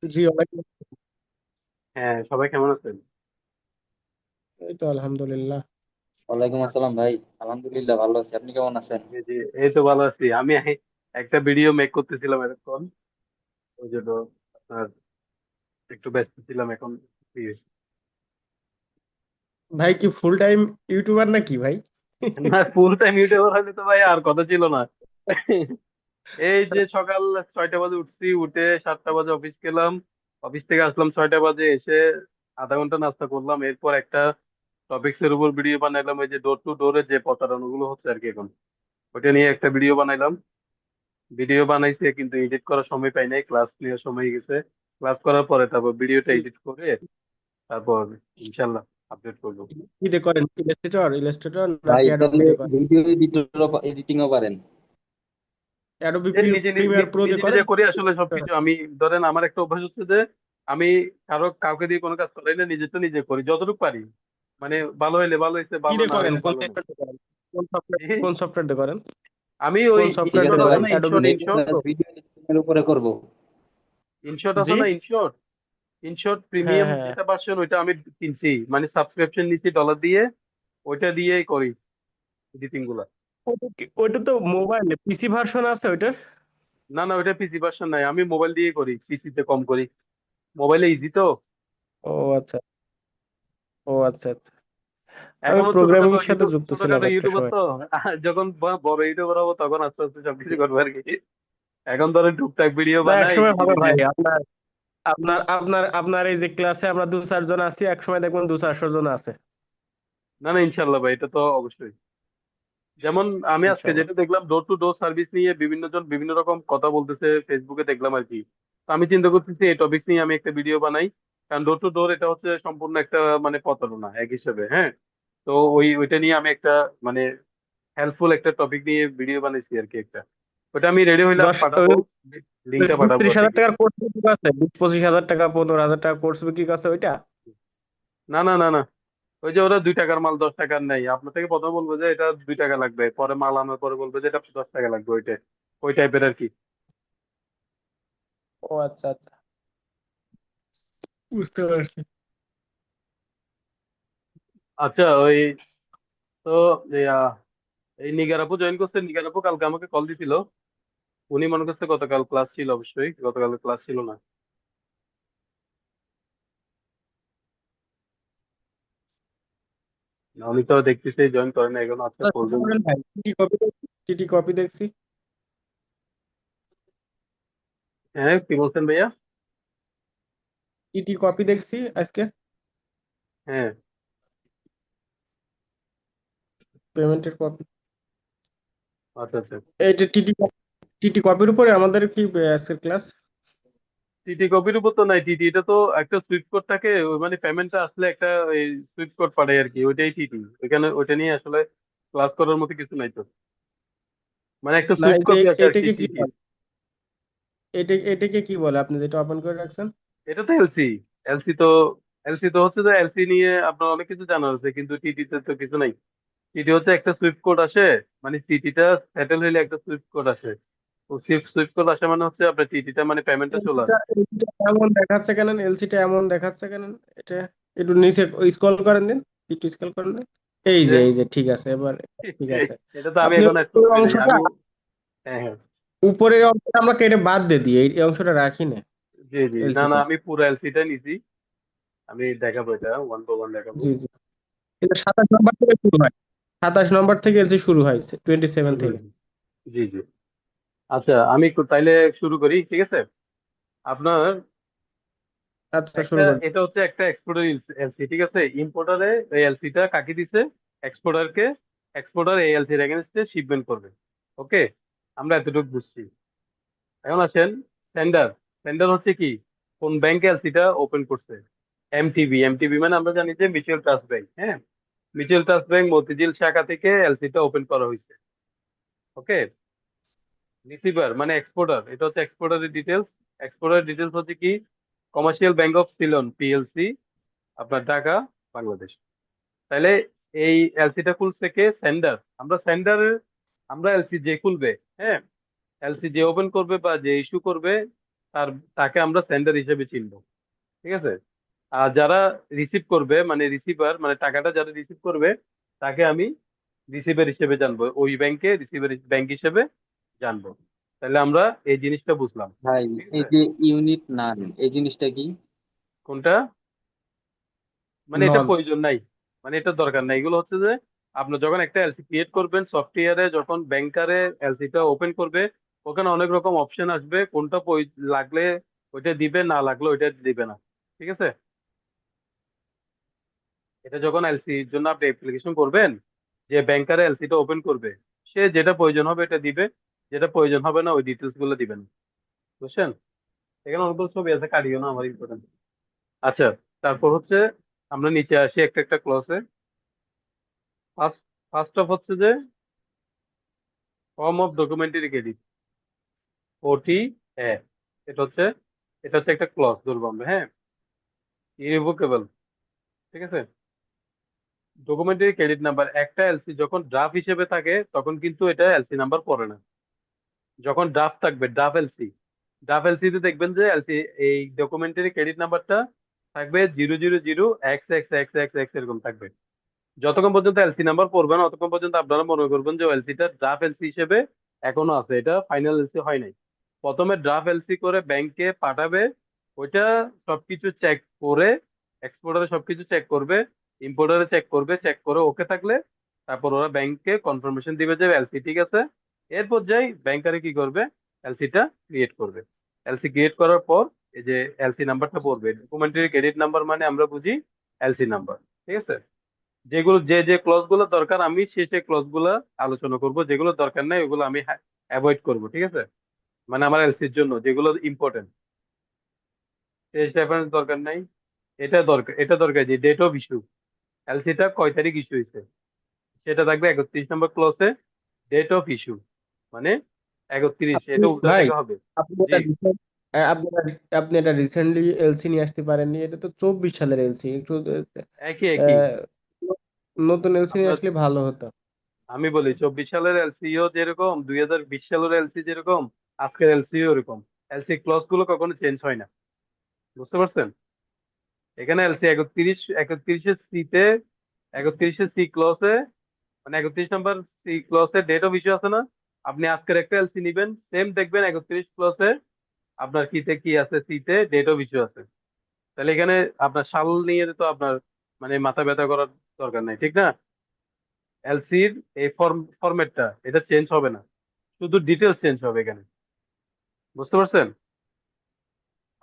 জি, ওয়ালাইকুম। হ্যাঁ, সবাই কেমন আছেন? এই তো আলহামদুলিল্লাহ। ওয়ালাইকুম আসসালাম ভাই। আলহামদুলিল্লাহ ভালো আছি, আপনি কেমন আছেন? জি জি, এই তো ভালো আছি। আমি একটা ভিডিও মেক করতেছিলাম এতক্ষণ, ওই জন্য আপনার একটু ব্যস্ত ছিলাম। এখন free হয়েছি। ভাই কি ফুল টাইম ইউটিউবার নাকি ভাই? না, ফুল টাইম ইউটিউবার হলে তো ভাই আর কথা ছিল না। এই যে সকাল 6টা বাজে উঠছি, উঠে 7টা বাজে অফিস গেলাম, অফিস থেকে আসলাম 6টা বাজে, এসে আধা ঘন্টা নাস্তা করলাম, এরপর একটা টপিক্স এর উপর ভিডিও বানাইলাম, ওই যে ডোর টু ডোরে যে প্রতারণা হচ্ছে আর কি এখন, ওটা নিয়ে একটা ভিডিও বানাইলাম। ভিডিও বানাইছে কিন্তু এডিট করার সময় পাই নাই, ক্লাস নেওয়ার সময় গেছে। ক্লাস করার পরে তারপর ভিডিওটা এডিট করে তারপর ইনশাল্লাহ আপডেট করবো। কি দিয়ে করেন? ইলাস্ট্রেটর ভাই নাকি অ্যাডোবি তাহলে দিয়ে করেন? ভিডিও এডিটিংও পারেন? অ্যাডোবি এই নিজে প্রিমিয়ার প্রো দিয়ে নিজে নিজে করেন? করি আসলে সবকিছু আমি। ধরেন আমার একটা অভ্যাস হচ্ছে যে আমি কাউকে দিয়ে কোনো কাজ করাই না, নিজে তো নিজে করি যতটুকু পারি। মানে ভালো হইলে ভালো হয়েছে, কি ভালো দিয়ে না করেন? হইলে কোন ভালো না। সফটওয়্যার দিয়ে করেন? কোন সফটওয়্যার এই, কোন সফটওয়্যার দিয়ে করেন? আমি ওই কোন ঠিক সফটওয়্যার আছে ইনশট দিয়ে আছে ভাই, করেন? না, অ্যাডোবি ইনশট নেক্সট ইনশট তো। ভিডিও এডিটিং এর উপরে করব। ইনশট জি, আছে না, ইনশট। ইনশট হ্যাঁ প্রিমিয়াম হ্যাঁ। যেটা ভার্সন, ওইটা আমি কিনছি, মানে সাবস্ক্রিপশন নিছি ডলার দিয়ে, ওইটা দিয়েই করি এডিটিং গুলা। ওইটা তো মোবাইলে পিসি ভার্সন আছে ওইটার। না না, ওইটা পিসি ভার্সন নাই, আমি মোবাইল দিয়ে করি, পিসি তে কম করি। মোবাইলে ইজি তো। ও আচ্ছা। ও আচ্ছা আচ্ছা। আমি এখনো প্রোগ্রামিং ছোটখাটো এর সাথে ইউটিউব, যুক্ত ছিলাম ছোটখাটো একটা ইউটিউবার সময়। তো। যখন বড় ইউটিউবার হবো তখন আস্তে আস্তে সবকিছু করবো আর কি। এখন ধরেন টুকটাক ভিডিও না, এক বানাই সময় নিজে হবে নিজে। ভাই। আপনার আপনার আপনার আপনার এই যে ক্লাসে আমরা 2-4 জন আছি, এক সময় দেখবেন 200-400 জন আছে। না না, ইনশাল্লাহ ভাই, এটা তো অবশ্যই। যেমন আমি আজকে ইনশাল্লাহ। যেটা দেখলাম, ডোর টু ডোর সার্ভিস নিয়ে বিভিন্ন জন বিভিন্ন রকম কথা বলতেছে, ফেসবুকে দেখলাম আর কি। তো আমি চিন্তা করতেছি এই টপিক নিয়ে আমি একটা ভিডিও বানাই। কারণ ডোর টু ডোর এটা হচ্ছে সম্পূর্ণ একটা মানে প্রতারণা এক হিসেবে, হ্যাঁ। তো ওইটা নিয়ে আমি একটা মানে হেল্পফুল একটা টপিক নিয়ে ভিডিও বানাইছি আর কি একটা। ওটা আমি রেডি হইলে দশ পাঠাবো, লিঙ্কটা বিশ পাঠাবো ত্রিশ আর হাজার কি। টাকার কোর্স কি আছে? 20-25 হাজার টাকা, 15,000 টাকা কোর্স কি আছে ওইটা? না না না না, ওই যে ওরা 2 টাকার মাল 10 টাকার নেই, আপনার থেকে প্রথমে বলবো যে এটা 2 টাকা লাগবে, পরে মাল আনার পরে বলবো যে এটা 10 টাকা লাগবে, ওই টাইপের আর কি। ও আচ্ছা আচ্ছা, বুঝতে পারছি। আচ্ছা, ওই তো ইয়া, এই নিগার আপু জয়েন করছে। নিগার আপু কালকে আমাকে কল দিছিল, উনি মনে করছে গতকাল ক্লাস ছিল, অবশ্যই গতকাল ক্লাস ছিল না। উনি তো দেখতেছি জয়েন করে না এখন, আচ্ছা আচ্ছা, করবেন। শুনুন ভাই, টিটি কপি দেখছি। হ্যাঁ, কি বলছেন ভাইয়া? টিটি কপি দেখছি আজকে। হ্যাঁ পেমেন্টের কপি। আচ্ছা আচ্ছা। এই যে টিটি কপির উপরে আমাদের কি আজকের ক্লাস? টিটি কপির উপর তো নাই, টিটি এটা তো একটা সুইফট কোড থাকে, ওই মানে পেমেন্টটা আসলে একটা সুইফট কোড পাঠায় আর কি, ওইটাই টিটি। ওইখানে ওইটা নিয়ে আসলে ক্লাস করার মতো কিছু নাই তো, মানে একটা না, সুইফট কপি আছে আর কি এটাকে কি টিটি। বলে? এটাকে কি বলে আপনি যেটা ওপেন করে রাখছেন? এটা তো এলসি। এলসি তো এলসি তো হচ্ছে যে এলসি নিয়ে আপনার অনেক কিছু জানা আছে, কিন্তু টিটিতে তো কিছু নাই। টিটি হচ্ছে একটা সুইফট কোড আসে, মানে টিটিটা সেটেল হইলে একটা সুইফট কোড আসে। ও সুইফট সুইফট কোড আসে মানে হচ্ছে আপনার টিটিটা মানে পেমেন্টটা চলে এলসিটা আসে। এলসিটা এমন দেখাচ্ছে কেন? এলসিটা এমন দেখাচ্ছে কেন? এটা একটু নিচে স্ক্রল করেন দিন, একটু স্ক্রল করেন দিন। যে এই যে ঠিক আছে এবার। ঠিক আছে। এটা তো আমি আপনি এখন স্কুল উপরের করি নাই অংশটা আমি। হ্যাঁ হ্যাঁ। উপরের অংশটা আমরা কেটে বাদ দিয়ে দিই, এই অংশটা রাখি না। জি জি, না না, এলসিটা। আমি পুরো এলসিটা নিছি। আমি দেখাবো, এটা ওয়ান টু ওয়ান দেখাবো। জি জি। এটা 27 নম্বর থেকে শুরু হয়। 27 নম্বর থেকে এলসি শুরু হয়, 27 হুম, থেকে। জি জি। আচ্ছা, আমি একটু তাইলে শুরু করি, ঠিক আছে। আপনার আচ্ছা, একটা, শুরু করুন। এটা হচ্ছে একটা এক্সপোর্টার এলসি, ঠিক আছে। ইম্পোর্টারে এই এলসিটা কাকে দিছে, এক্সপোর্টারকে। এক্সপোর্টার এই এলসির এগেনস্টে শিপমেন্ট করবে। ওকে, আমরা এতটুকু বুঝছি। এখন আসেন সেন্ডার। সেন্ডার হচ্ছে কি, কোন ব্যাংকে এলসিটা ওপেন করছে। এমটিবি। এমটিবি মানে আমরা জানি যে মিউচুয়াল ট্রাস্ট ব্যাংক, হ্যাঁ। মিউচুয়াল ট্রাস্ট ব্যাংক মতিঝিল শাখা থেকে এলসিটা ওপেন করা হয়েছে। ওকে। রিসিভার মানে এক্সপোর্টার, এটা হচ্ছে এক্সপোর্টারের ডিটেলস। এক্সপোর্টার ডিটেলস হচ্ছে কি, commercial bank of Ceylon PLC, আপনার ঢাকা, বাংলাদেশ। তাহলে এই এলসিটা খুলছে কে, সেন্ডার। আমরা সেন্ডারের, আমরা এলসি যে খুলবে, হ্যাঁ, এলসি যে ওপেন করবে বা যে ইস্যু করবে, তার তাকে আমরা সেন্ডার হিসেবে চিনবো। ঠিক আছে। আর যারা রিসিভ করবে মানে রিসিভার মানে টাকাটা যারা রিসিভ করবে তাকে আমি রিসিভার হিসেবে জানবো, ওই ব্যাংকে রিসিভার ব্যাংক হিসেবে জানবো। তাহলে আমরা এই জিনিসটা বুঝলাম। ভাই, ঠিক এই আছে। যে ইউনিট নান, এই জিনিসটা কি? কোনটা? মানে এটা নন। প্রয়োজন নাই, মানে এটা দরকার নাই। এগুলো হচ্ছে যে আপনার যখন একটা এলসি ক্রিয়েট করবেন সফটওয়্যারে, যখন ব্যাংকারে এলসিটা ওপেন করবে, ওখানে অনেক রকম অপশন আসবে, কোনটা লাগলে ওইটা দিবে, না লাগলে ওইটা দিবে না। ঠিক আছে। এটা যখন এলসির জন্য আপনি অ্যাপ্লিকেশন করবেন, যে ব্যাংকারে এলসিটা ওপেন করবে, সে যেটা প্রয়োজন হবে এটা দিবে, যেটা প্রয়োজন হবে না ওই ডিটেলস গুলো দিবেন। বুঝছেন? এখানে অনেকগুলো ছবি আছে, কাটিও না, আমার ইম্পর্টেন্ট। আচ্ছা, তারপর হচ্ছে আমরা নিচে আসি একটা একটা ক্লসে। ফার্স্ট ফার্স্ট অফ হচ্ছে যে ফর্ম অফ ডকুমেন্টারি ক্রেডিট, ওটি এ। এটা হচ্ছে এটা হচ্ছে একটা ক্লজ ধরবো আমরা, হ্যাঁ, ইরিভোকেবল। ঠিক আছে। ডকুমেন্টারি ক্রেডিট নাম্বার, একটা এলসি যখন ড্রাফট হিসেবে থাকে তখন কিন্তু এটা এলসি নাম্বার পড়ে না। যখন ড্রাফট থাকবে, ড্রাফট এলসি তে দেখবেন যে এলসি এই ডকুমেন্টারি ক্রেডিট নাম্বারটা থাকবে 000 x x x x x এরকম থাকবে। যতক্ষণ পর্যন্ত এলসি নাম্বার পড়বে না ততক্ষণ পর্যন্ত আপনারা মনে করবেন যে এলসিটা ড্রাফট এলসি হিসেবে এখনো আছে, এটা ফাইনাল এলসি হয় নাই। প্রথমে ড্রাফট এলসি করে ব্যাংকে পাঠাবে, ওইটা সবকিছু চেক করে, এক্সপোর্টারে সবকিছু চেক করবে, ইম্পোর্টারে চেক করবে, চেক করে ওকে থাকলে তারপর ওরা ব্যাংকে কনফার্মেশন দিবে যে এলসি ঠিক আছে। এরপর যাই ব্যাংকারে কি করবে, এলসিটা ক্রিয়েট করবে। এলসি ক্রিয়েট করার পর এই যে এলসি নাম্বারটা পড়বে, ডকুমেন্টারি ক্রেডিট নাম্বার মানে আমরা বুঝি এলসি নাম্বার। ঠিক আছে। যেগুলো যে যে ক্লজ গুলো দরকার আমি সেই ক্লজ গুলো আলোচনা করব, যেগুলো দরকার নাই ওগুলো আমি অ্যাভয়েড করব। ঠিক আছে। মানে আমার এলসির জন্য যেগুলো ইম্পর্টেন্ট, টেস্ট রেফারেন্স দরকার নাই। এটা দরকার যে ডেট অফ ইস্যু, এলসিটা কয় তারিখ ইস্যু হয়েছে সেটা থাকবে 31 নম্বর ক্লসে। ডেট অফ ইস্যু মানে 31, আপনি এটা উল্টা ভাই, থেকে হবে। আপনি জি। এটা recent- আপনি এটা রিসেন্টলি এলসি নিয়ে আসতে পারেননি, এটা তো 24 সালের এলসি। একটু একই একই। আহ, নতুন এলসি নিয়ে আপনার আসলে ভালো হতো। আমি বলি 24 সালের এলসিও যেরকম 2020 সালের এলসি যেরকম আজকের এলসিও ওরকম। এলসি ক্লস গুলো কখনো চেঞ্জ হয় না। বুঝতে পারছেন? এখানে এলসি 31 সি ক্লসে, মানে 31 number C ক্লসে date of issue আছে না, আপনি আজকের একটা এলসি নিবেন সেম দেখবেন 31 ক্লসে আপনার কিতে কি আছে, সিতে ডেট অফ ইস্যু আছে। তাহলে এখানে আপনার সাল নিয়ে তো আপনার মানে মাথা ব্যথা করার দরকার নাই, ঠিক না? এলসির এই ফরম্যাটটা এটা চেঞ্জ হবে না, শুধু ডিটেলস চেঞ্জ হবে এখানে। বুঝতে পারছেন?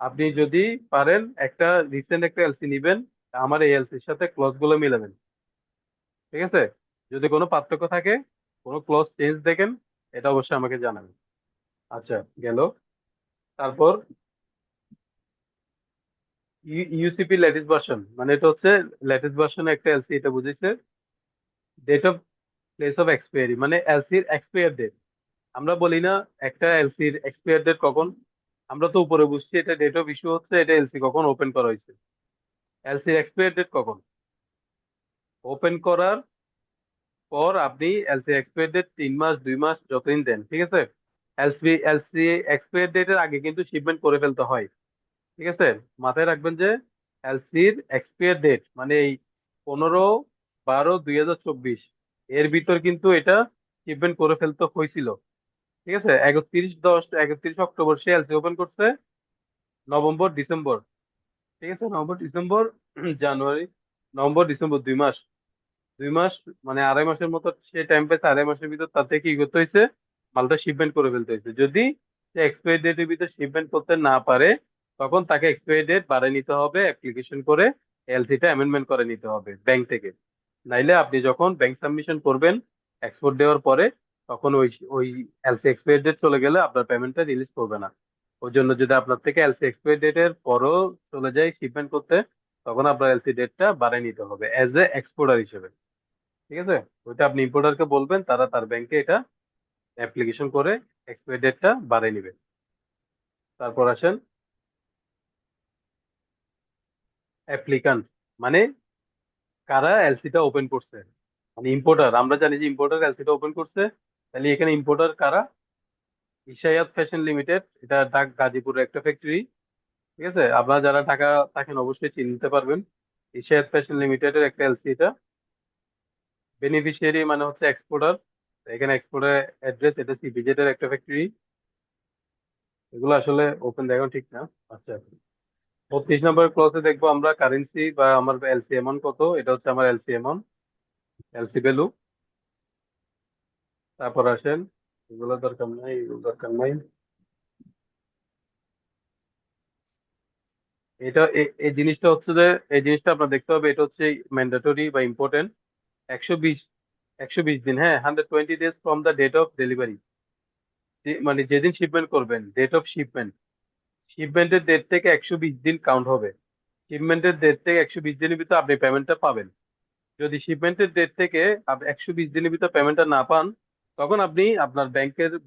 আপনি যদি পারেন একটা রিসেন্ট একটা এলসি নিবেন, আমার এই এলসির সাথে ক্লজ গুলো মিলাবেন। ঠিক আছে। যদি কোনো পার্থক্য থাকে, কোনো ক্লজ চেঞ্জ দেখেন, এটা অবশ্যই আমাকে জানাবেন। আচ্ছা, গেল। তারপর ইউসিপি লেটেস্ট ভার্সন, মানে এটা হচ্ছে লেটেস্ট ভার্সন একটা এলসি, এটা বুঝেছে। Date of place of expiry মানে এলসির এক্সপায়ার ডেট। আমরা বলি না একটা এলসির এক্সপায়ার ডেট কখন, আমরা তো উপরে বুঝছি এটা ডেট অফ ইস্যু হচ্ছে, এটা এলসি কখন ওপেন করা হয়েছে। এলসির এক্সপায়ার ডেট কখন? ওপেন করার পর আপনি এলসি এক্সপায়ার ডেট 3 মাস 2 মাস যতদিন দেন, ঠিক আছে। এলসি এক্সপায়ার ডেটের আগে কিন্তু শিপমেন্ট করে ফেলতে হয়। ঠিক আছে। মাথায় রাখবেন যে এলসির এক্সপায়ার ডেট মানে এই 15/12/2024 এর ভিতর কিন্তু এটা শিপমেন্ট করে ফেলতে হয়েছিল। ঠিক আছে। 31/10 31 অক্টোবর সে এলসি ওপেন করছে, নভেম্বর ডিসেম্বর, ঠিক আছে, November December January, November December 2 মাস, 2 মাস মানে 2.5 মাসের মতো সে টাইম পেয়েছে। 2.5 মাসের ভিতর তাতে কি করতে হয়েছে, মালটা শিপমেন্ট করে ফেলতে হয়েছে। যদি সে এক্সপায়ারি ডেটের ভিতর শিপমেন্ট করতে না পারে তখন তাকে এক্সপায়ারি ডেট বাড়িয়ে নিতে হবে, অ্যাপ্লিকেশন করে এলসিটা অ্যামেন্ডমেন্ট করে নিতে হবে ব্যাংক থেকে। নাইলে আপনি যখন ব্যাংক সাবমিশন করবেন এক্সপোর্ট দেওয়ার পরে, তখন ওই ওই এলসি এক্সপায়ারি ডেট চলে গেলে আপনার পেমেন্টটা রিলিজ করবে না। ওই জন্য যদি আপনার থেকে এলসি এক্সপায়ারি ডেটের পরও চলে যায় শিপমেন্ট করতে, তখন আপনার এলসি ডেটটা বাড়িয়ে নিতে হবে এজ এ এক্সপোর্টার হিসেবে। ঠিক আছে। ওইটা আপনি ইম্পোর্টারকে বলবেন, তারা তার ব্যাংকে এটা অ্যাপ্লিকেশন করে এক্সপায়ারি ডেটটা বাড়িয়ে নেবে। তারপর আসেন অ্যাপ্লিকান্ট, মানে কারা এলসিটা ওপেন করছে। মানে ইম্পোর্টার, আমরা জানি যে ইম্পোর্টার এলসিটা ওপেন করছে, তাহলে এখানে ইম্পোর্টার কারা? ইশায়াত ফ্যাশন লিমিটেড, এটা ঢাকা গাজীপুরের একটা ফ্যাক্টরি। ঠিক আছে, আপনারা যারা ঢাকা থাকেন অবশ্যই চিনতে পারবেন। ইশায়াত ফ্যাশন লিমিটেডের একটা এলসি এটা। বেনিফিশিয়ারি মানে হচ্ছে এক্সপোর্টার, এখানে এক্সপোর্টার অ্যাড্রেস, এটা সিপিজেড এর একটা ফ্যাক্টরি। এগুলো আসলে ওপেন দেখানো ঠিক না। আচ্ছা, 32 নম্বর ক্লাসে দেখবো আমরা কারেন্সি বা আমার এলসি অ্যামাউন্ট কত। এটা হচ্ছে আমার এলসি অ্যামাউন্ট, এলসি ভ্যালু। তারপর আসেন, এগুলো দরকার নাই, এগুলো দরকার নাই। এটা এই জিনিসটা হচ্ছে যে, এই জিনিসটা আপনার দেখতে হবে, এটা হচ্ছে ম্যান্ডেটরি বা ইম্পর্টেন্ট। 120, 120 দিন, হ্যাঁ, 120 days from the date of delivery. মানে যেদিন শিপমেন্ট করবেন, ডেট অফ শিপমেন্ট, শিপমেন্টের ডেট থেকে 120 দিন কাউন্ট হবে। শিপমেন্টের ডেট থেকে 120 দিনের ভিতরে আপনি পেমেন্টটা পাবেন। যদি শিপমেন্টের ডেট থেকে আপনি 120 দিনের ভিতরে পেমেন্টটা না পান, তখন আপনি আপনার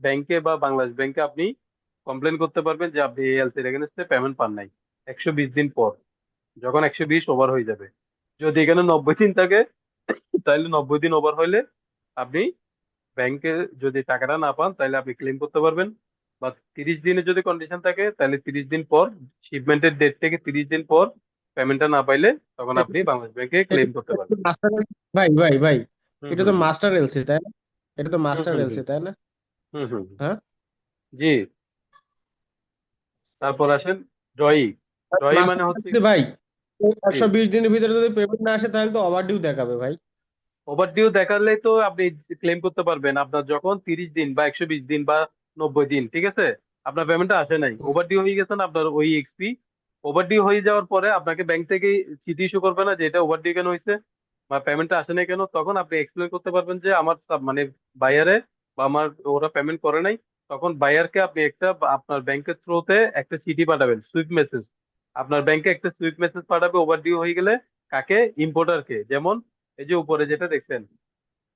ব্যাংকে বা বাংলাদেশ ব্যাংকে আপনি কমপ্লেন করতে পারবেন যে আপনি এলসির এগেনস্টে পেমেন্ট পান নাই 120 দিন পর, যখন 120 ওভার হয়ে যাবে। যদি এখানে 90 দিন থাকে, তাহলে 90 দিন ওভার হইলে আপনি ব্যাংকে যদি টাকাটা না পান, তাহলে আপনি ক্লেম করতে পারবেন। বা 30 দিনের যদি কন্ডিশন থাকে, তাহলে 30 দিন পর, শিপমেন্টের ডেট থেকে 30 দিন পর পেমেন্টটা না পাইলে, তখন আপনি বাংলাদেশ ব্যাংকে এটা ক্লেম করতে পারবেন। মাস্টার, ভাই ভাই ভাই, হুম এটা হুম তো হুম মাস্টার এলসি তাই না? এটা তো হুম মাস্টার হুম এলসি তাই না? হুম হুম হুম। হ্যাঁ, জি। তারপর আসেন ড্রয়ি। ড্রয়ি মানে হচ্ছে, মাস্টার ভাই, জি, 120 দিনের ভিতরে যদি পেমেন্ট না আসে তাহলে তো ওভার ডিউ দেখাবে ভাই। ওভারডিউ দেখালে তো আপনি ক্লেম করতে পারবেন আপনার যখন 30 দিন বা 120 দিন বা 90 দিন, ঠিক আছে, আপনার পেমেন্টটা আসে নাই, ওভারডিউ হয়ে গেছেন আপনার ওই এক্সপি। ওভারডিউ হয়ে যাওয়ার পরে আপনাকে ব্যাংক থেকে চিঠি ইস্যু করবে না যে এটা ওভারডিউ কেন হয়েছে বা পেমেন্টটা আসে নাই কেন, তখন আপনি এক্সপ্লেন করতে পারবেন যে আমার মানে বায়ারে বা আমার ওরা পেমেন্ট করে নাই। তখন বায়ারকে আপনি একটা বা আপনার ব্যাংকের থ্রুতে একটা চিঠি পাঠাবেন, সুইফট মেসেজ। আপনার ব্যাংকে একটা সুইফট মেসেজ পাঠাবে ওভারডিউ হয়ে গেলে। কাকে? ইম্পোর্টারকে। যেমন এই যে উপরে যেটা দেখছেন,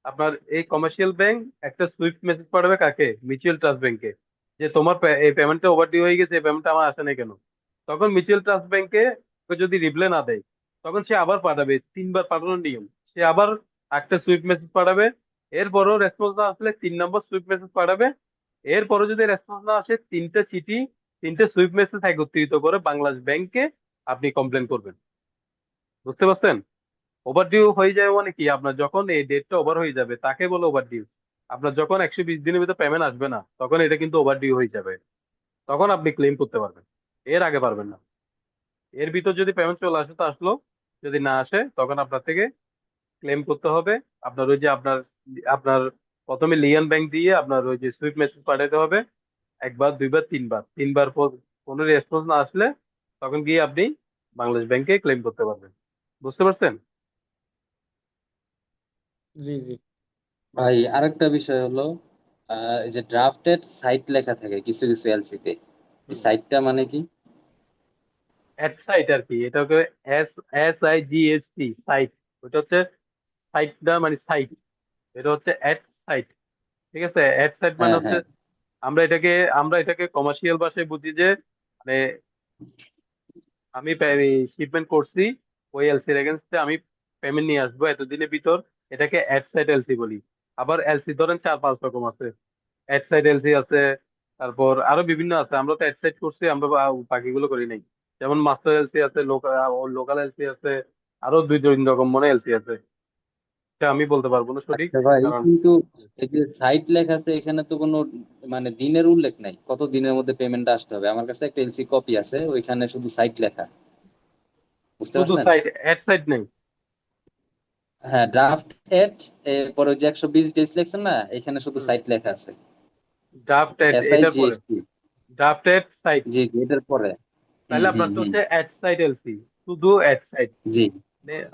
আপনার এই কমার্শিয়াল ব্যাংক একটা সুইফট মেসেজ পাঠাবে কাকে? মিউচুয়াল ট্রাস্ট ব্যাংকে, যে তোমার এই পেমেন্টটা ওভারডিউ হয়ে গেছে, এই পেমেন্টটা আমার আসে নাই কেন। তখন মিউচুয়াল ট্রাস্ট ব্যাংকে যদি রিপ্লাই না দেয়, তখন সে আবার পাঠাবে, 3 বার পাঠানোর নিয়ম। সে আবার একটা সুইফট মেসেজ পাঠাবে, এরপরও রেসপন্স না আসলে 3 নম্বর সুইফট মেসেজ পাঠাবে। এরপরও যদি রেসপন্স না আসে, তিনটা চিঠি, তিনটে সুইফট মেসেজ একত্রিত করে বাংলাদেশ ব্যাংকে আপনি কমপ্লেন করবেন। বুঝতে পারছেন? ওভারডিউ হয়ে যাবে মানে কি, আপনার যখন এই ডেটটা ওভার হয়ে যাবে তাকে বলে ওভারডিউ। আপনার যখন 120 দিনের ভিতরে পেমেন্ট আসবে না, তখন এটা কিন্তু ওভারডিউ হয়ে যাবে। তখন আপনি ক্লেম করতে পারবেন, এর আগে পারবেন না। এর ভিতর যদি পেমেন্ট চলে আসে তো আসলো, যদি না আসে তখন আপনার থেকে ক্লেম করতে হবে। আপনার ওই যে আপনার আপনার প্রথমে লিয়ান ব্যাংক দিয়ে আপনার ওই যে সুইফট মেসেজ পাঠাতে হবে, একবার, দুইবার, তিনবার, তিনবার পর কোনো রেসপন্স না আসলে, তখন গিয়ে আপনি বাংলাদেশ ব্যাংকে ক্লেম করতে পারবেন। বুঝতে পারছেন? জি জি। ভাই আরেকটা বিষয় হলো, এই যে ড্রাফটেড সাইট লেখা থাকে কিছু কিছু এলসি তে, এই হুম। সাইটটা মানে কি? অ্যাড সাইট আর কি, এটাকে এস SIGHT সাইট। ওটা হচ্ছে সাইটটা মানে সাইট, এটা হচ্ছে অ্যাড সাইট। ঠিক আছে, অ্যাড সাইট মানে হ্যাঁ হচ্ছে, হ্যাঁ। আমরা এটাকে আমরা এটাকে কমার্শিয়াল ভাষায় বুঝি যে, মানে আমি শিপমেন্ট করছি, ওই এলসির এগেনস্টে আমি পেমেন্ট নিয়ে আসবো এতদিনের ভিতর, এটাকে অ্যাড সাইট এলসি বলি। আবার এলসি ধরেন 4-5 রকম আছে। অ্যাড সাইট এলসি আছে, তারপর আরো বিভিন্ন আছে। আমরা তো অ্যাড সাইট করছি, আমরা বাকিগুলো করি নাই। যেমন মাস্টার এলসি আছে, লোকাল এলসি আছে, আরো 2-3 রকম মনে এলসি আছে। এটা আমি বলতে পারবো না সঠিক, আচ্ছা ভাই, কারণ কিন্তু এই যে সাইট লেখা আছে এখানে তো কোনো মানে দিনের উল্লেখ নাই, কত দিনের মধ্যে পেমেন্টটা আসতে হবে। আমার কাছে একটা এলসি কপি আছে, ওইখানে শুধু সাইট লেখা। বুঝতে শুধু পারছেন? সাইট, অ্যাড সাইট নেই। হ্যাঁ, ড্রাফট এট, এরপরে ওই যে 120 ডেজ লেখছেন না, এখানে শুধু হুম। সাইট লেখা আছে। ড্রাফট এড এটার পরে, SIGST। Draft at sight. জি জি, এটার পরে। হুম তাহলে হুম আপনারটা হুম। হচ্ছে অ্যাড সাইট এলসি, শুধু অ্যাড সাইট। জি।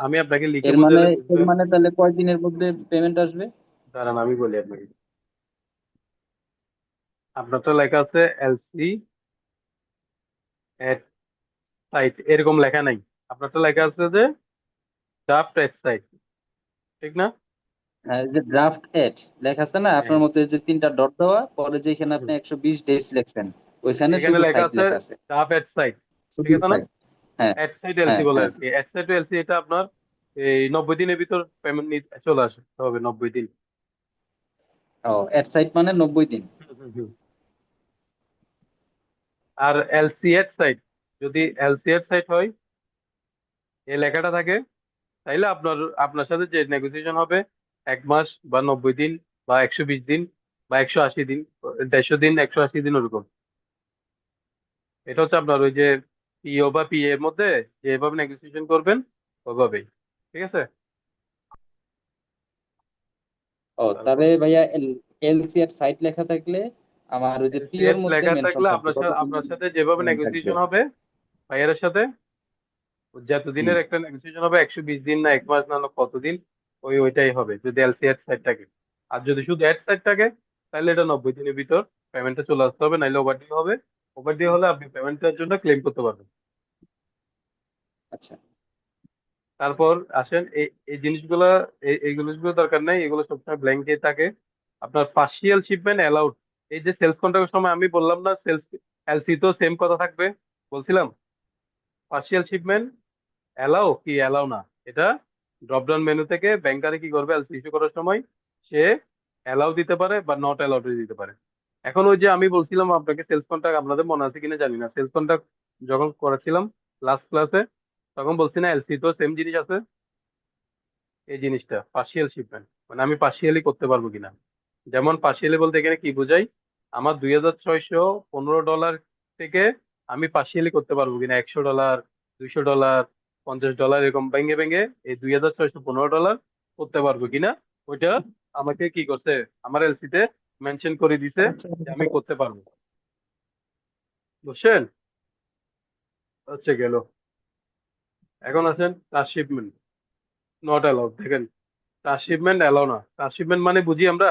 আমি আপনাকে লিখে এর মানে বোঝালে এর বুঝবেন। মানে তাহলে কয় দিনের মধ্যে পেমেন্ট আসবে? দাঁড়ান আমি বলি আপনাকে। আপনারটা লেখা আছে এলসি এট সাইট, এরকম লেখা নাই। আপনারটা লেখা আছে যে ড্রাফট এট সাইট, ঠিক না? হ্যাঁ, এই যে ড্রাফট এট লেখা আছে না হ্যাঁ। আপনার মতে, যে তিনটা ডট দেওয়া, পরে যেখানে হুম। আপনি 120 ডেজ লেখছেন, ওইখানে এখানে শুধু লেখা সাইট আছে লেখা আছে। ড্রাফট এট সাইট, ঠিক শুধু আছে না? সাইট। হ্যাঁ এট সাইট এলসি হ্যাঁ বলে হ্যাঁ। আর কি। এট সাইট এলসি এটা আপনার এই 90 দিনের ভিতর পেমেন্ট চলে আসে হবে, 90 দিন। ও, এট সাইট মানে 90 দিন। হুম হুম হুম। আর এলসিএড সাইট, যদি এলসিএড সাইট হয়, এই লেখাটা থাকে, তাইলে আপনার আপনার সাথে যে নেগোসিয়েশন হবে 1 মাস বা 90 দিন বা 120 দিন বা 180 দিন, 150 দিন, 180 দিন, ওরকম। এটা হচ্ছে আপনার ওই যে পিও বা পিএ এর মধ্যে যেভাবে নেগোসিয়েশন করবেন ওইভাবেই। ঠিক আছে। ও তারপর তবে ভাইয়া এলসি এর সাইট লেখা থাকলে আমার ওই যে পিওর এলসিএড মধ্যে লেখা মেনশন থাকলে থাকবে আপনার সাথে কতদিন আপনার সাথে যেভাবে পেমেন্ট থাকবে। নেগোসিয়েশন হবে ভাইয়ারের সাথে, হুম। যতদিনের একটা নেগোসিয়েশন হবে, 120 দিন না 1 মাস না না কতদিন, ওইটাই হবে যদি এলসি এড সাইড থাকে। আর যদি শুধু এড সাইড থাকে, তাহলে এটা 90 দিনের ভিতর পেমেন্টটা চলে আসতে হবে, নাইলে ওভারডিউ হবে। ওভারডিউ হলে আপনি পেমেন্টের জন্য ক্লেম করতে পারবেন। আচ্ছা। তারপর আসেন এই এই জিনিসগুলো, এই জিনিসগুলো দরকার নাই, এগুলো সবসময় ব্ল্যাঙ্কে থাকে। আপনার পার্সিয়াল শিপমেন্ট অ্যালাউড, এই যে সেলস কন্ট্রাক্টের সময় আমি বললাম না, সেলস এলসি তো সেম কথা থাকবে, বলছিলাম। পার্সিয়াল শিপমেন্ট অ্যালাও কি অ্যালাও না, এটা ড্রপ ডাউন মেনু থেকে ব্যাংকারে কি করবে, এলসি ইস্যু করার সময় সে অ্যালাউ দিতে পারে বা নট অ্যালাউড দিতে পারে। এখন ওই যে আমি বলছিলাম আপনাকে সেলস কন্ট্রাক্ট, আপনাদের মনে আছে কিনা জানি না, সেলস কন্ট্রাক্ট যখন করেছিলাম লাস্ট ক্লাসে, তখন বলছি না এলসি তো সেম জিনিস আছে। এই জিনিসটা পার্সিয়াল শিপমেন্ট মানে আমি পার্সিয়ালি করতে পারবো কিনা। যেমন পার্সিয়ালি বলতে এখানে কি বোঝাই, আমার $2615 থেকে আমি পার্সিয়ালি করতে পারবো কিনা, $100, $200, $50 এরকম ভেঙে ভেঙে এই $2615 করতে পারবো কিনা, ওইটা আমাকে কি করছে, আমার এলসি তে মেনশন করে দিছে আচ্ছা যে আমি করতে পারবো। বুঝছেন? হচ্ছে গেল। এখন আছেন ট্রান্সশিপমেন্ট নট অ্যালাউড। দেখেন, ট্রান্সশিপমেন্ট অ্যালাউ না, ট্রান্সশিপমেন্ট মানে বুঝি আমরা।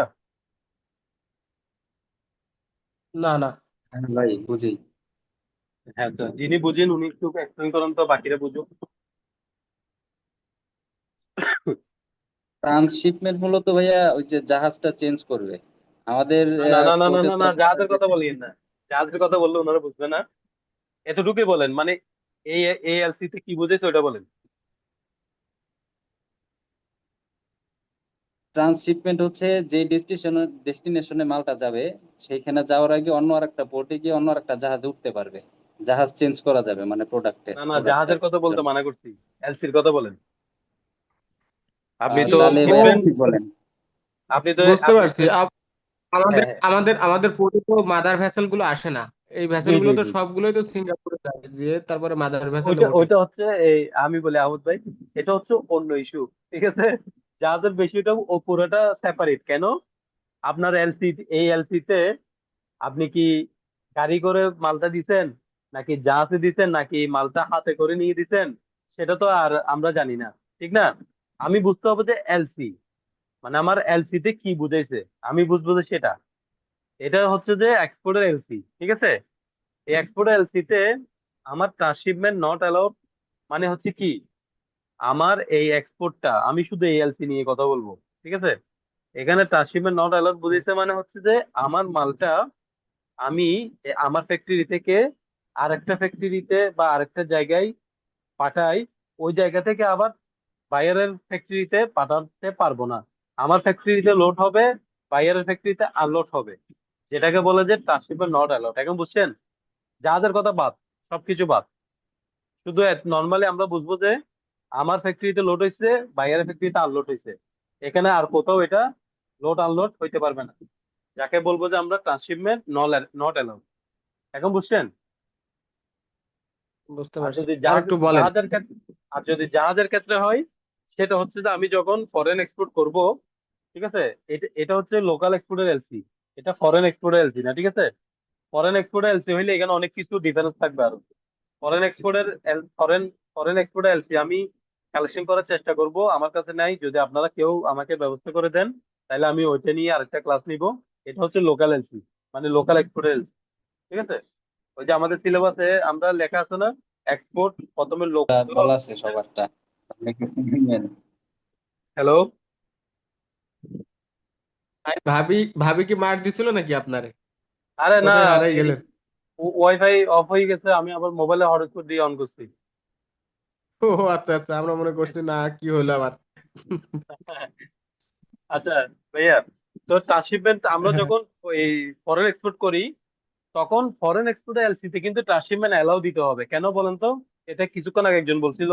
না না। হ্যাঁ ভাই বুঝি। হ্যাঁ, তো যিনি বুঝেন উনি একটু এক্সপ্লেন করেন তো, বাকিরা বুঝুক। ট্রান্সশিপমেন্ট মূলত ভাইয়া ওই যে জাহাজটা চেঞ্জ করবে আমাদের না না না না না পোর্টে না তো না, একটা জাহাজের কথা বলিয়েন না। জাহাজের কথা বললে ওনারা বুঝবে না, এতটুকুই বলেন, মানে এই এএলসি তে কি বুঝেছে ওটা বলেন। ট্রান্সশিপমেন্ট হচ্ছে যে ডেস্টিনেশনে মালটা যাবে সেইখানে যাওয়ার আগে অন্য আরেকটা পোর্টে গিয়ে অন্য আরেকটা জাহাজে উঠতে পারবে, জাহাজ চেঞ্জ করা যাবে মানে না না, প্রোডাক্টের জাহাজের কথা বলতে জন্য। মানা করছি, এলসির কথা বলেন। আপনি তো তাহলে ও ভাইয়া শিপমেন্ট, কি বলেন? আপনি তো বুঝতে আপনি পারছি। তো আমাদের হ্যাঁ হ্যাঁ। আমাদের আমাদের পোর্টে তো মাদার ভেসেল গুলো আসে না। এই ভেসেল জি জি গুলো তো জি, সবগুলোই তো সিঙ্গাপুরে যায়, যে তারপরে মাদার ভেসেলে ওইটা ওঠে। ওইটা হচ্ছে এই আমি বলি আহমদ ভাই, এটা হচ্ছে অন্য ইস্যু। ঠিক আছে, জাহাজের বিষয়টা ও পুরোটা সেপারেট। কেন? আপনার এলসি, এই এলসি তে আপনি কি গাড়ি করে মালটা দিছেন, নাকি জাহাজে দিছেন, নাকি মালটা হাতে করে নিয়ে দিছেন, সেটা তো আর আমরা জানি না। ঠিক না? আমি বুঝতে হবে যে এলসি মানে আমার এলসি তে কি বুঝাইছে, আমি বুঝবো যে সেটা। এটা হচ্ছে যে এক্সপোর্টের এলসি। ঠিক আছে, এই এক্সপোর্টের এলসি তে আমার ট্রান্সশিপমেন্ট নট অ্যালাউড মানে হচ্ছে কি, আমার এই এক্সপোর্টটা আমি শুধু এই এলসি নিয়ে কথা বলবো। ঠিক আছে, এখানে ট্রান্সশিপমেন্ট নট অ্যালাউড বুঝাইছে মানে হচ্ছে যে আমার মালটা আমি আমার ফ্যাক্টরি থেকে আরেকটা ফ্যাক্টরিতে বা আরেকটা জায়গায় পাঠাই, ওই জায়গা থেকে আবার বাইরের ফ্যাক্টরিতে পাঠাতে পারবো না। আমার ফ্যাক্টরিতে লোড হবে, বাইরের ফ্যাক্টরিতে আনলোড হবে, যেটাকে বলে যে ট্রান্সশিপমেন্ট নট অ্যালাউড। এখন বুঝছেন? জাহাজের কথা বাদ, সবকিছু বাদ, শুধু নর্মালি আমরা বুঝবো যে আমার ফ্যাক্টরিতে লোড হয়েছে, বাইরের ফ্যাক্টরিতে আনলোড হয়েছে, এখানে আর কোথাও এটা লোড আনলোড হইতে পারবে না, যাকে বলবো যে আমরা ট্রান্সশিপমেন্ট নট অ্যালাউড। এখন বুঝছেন? বুঝতে আর পারছি, যদি আর একটু বলেন। জাহাজের ক্ষেত্রে, আর যদি জাহাজের ক্ষেত্রে হয়, সেটা হচ্ছে যে আমি যখন ফরেন এক্সপোর্ট করব, ঠিক আছে, এটা এটা হচ্ছে লোকাল এক্সপোর্টের এলসি, এটা ফরেন এক্সপোর্টের এলসি না। ঠিক আছে, ফরেন এক্সপোর্টের এলসি হইলে এখানে অনেক কিছু ডিফারেন্স থাকবে আরো। ফরেন এক্সপোর্টের ফরেন ফরেন এক্সপোর্টের এলসি আমি কালেকশন করার চেষ্টা করব, আমার কাছে নাই, যদি আপনারা কেউ আমাকে ব্যবস্থা করে দেন তাহলে আমি ওইটা নিয়ে আরেকটা ক্লাস নিব। এটা হচ্ছে লোকাল এলসি, মানে লোকাল এক্সপোর্টের এলসি। ঠিক আছে, ওই যে আমাদের সিলেবাসে আমরা লেখা আছে না, এক্সপোর্ট প্রথমে বলা আছে সবারটা, আপনি কি শুনবেন? হ্যালো। ভাবি ভাবি কি মার দিছিল নাকি আপনারে? আরে না, কোথায় হারাই এই গেলেন? ওয়াইফাই অফ হয়ে গেছে, আমি আবার মোবাইলে হটস্পট দিয়ে অন করছি। ও আচ্ছা আচ্ছা, আমরা মনে করছি না কি হলো আবার। আচ্ছা ভাইয়া, তো ট্রান্সশিপমেন্ট আমরা হ্যাঁ যখন এই ফরেন এক্সপোর্ট করি, তখন ফরেন এক্সপোর্টে এলসিতে কিন্তু ট্রান্সশিপমেন্ট অ্যালাউ দিতে হবে। কেন বলেন তো? এটা কিছুক্ষণ আগে একজন বলছিল,